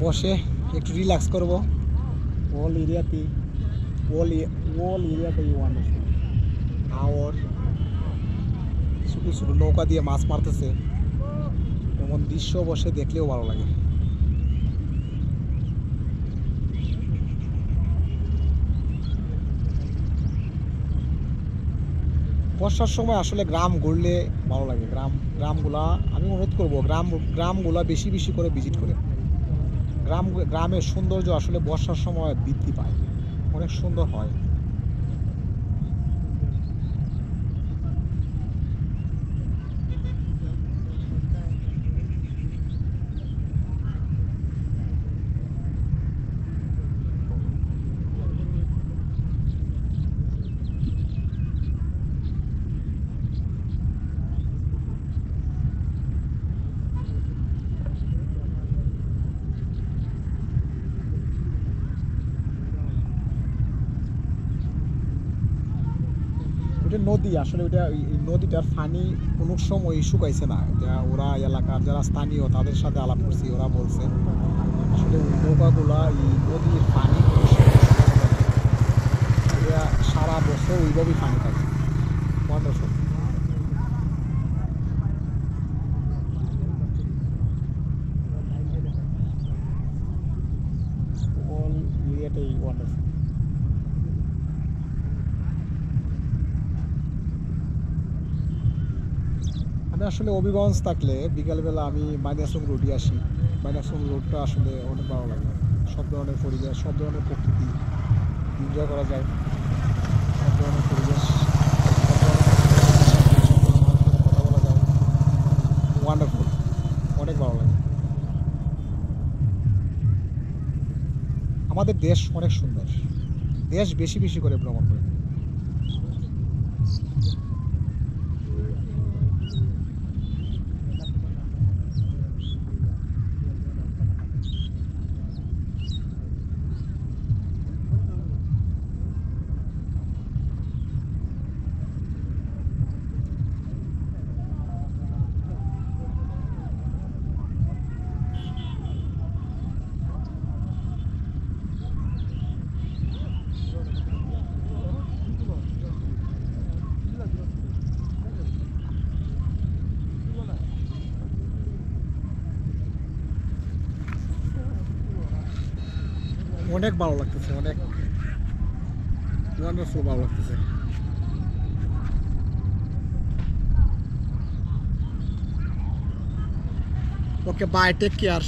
বসে একটু রিল্যাক্স করবো। ওল এরিয়াতেই ওয়ান্ডারফুল। হাওর ছোটো ছোটো নৌকা দিয়ে মাছ মারতেছে, এমন দৃশ্য বসে দেখলেও ভালো লাগে। বর্ষার সময় আসলে গ্রাম ঘুরলে ভালো লাগে। গ্রামগুলা আমি অনুরোধ করবো গ্রামগুলা বেশি বেশি করে ভিজিট করে। গ্রামের সৌন্দর্য আসলে বর্ষার সময় বৃদ্ধি পায়, অনেক সুন্দর হয়। ওটা নদী আসলে, ওটা নদীটার পানি কোনো সময় শুকাইছে না। যা ওরা এলাকার যারা স্থানীয় তাদের সাথে আলাপ করছি, ওরা বলছে আসলে ওই নৌকাগুলা এই নদীর পানি কোনো সময় শুকানো যায় না। ওরা সারা বছর ওইভাবেই পানি থাকে। ওয়ান্ডারফুল। অল এরিয়াটাই ওয়ান্ডারফুল। আমি আসলে হবিগঞ্জ থাকলে বিকালবেলা আমি মাইনাসং রোডে আসি। মাইনাসং রোডটা আসলে অনেক ভালো লাগে। সব ধরনের পরিবেশ, সব ধরনের প্রকৃতি এনজয় করা যায়। সব ধরনের পরিবেশ, সব ধরনের কথা বলা যায়। ওয়ান্ডারফুল, অনেক ভালো লাগে। আমাদের দেশ অনেক সুন্দর, দেশ বেশি বেশি করে ভ্রমণ করে। অনেক ভালো লাগতেছে, অনেক ওয়ান্ডারফুল ভালো লাগতেছে। ওকে, বাই, টেক কেয়ার।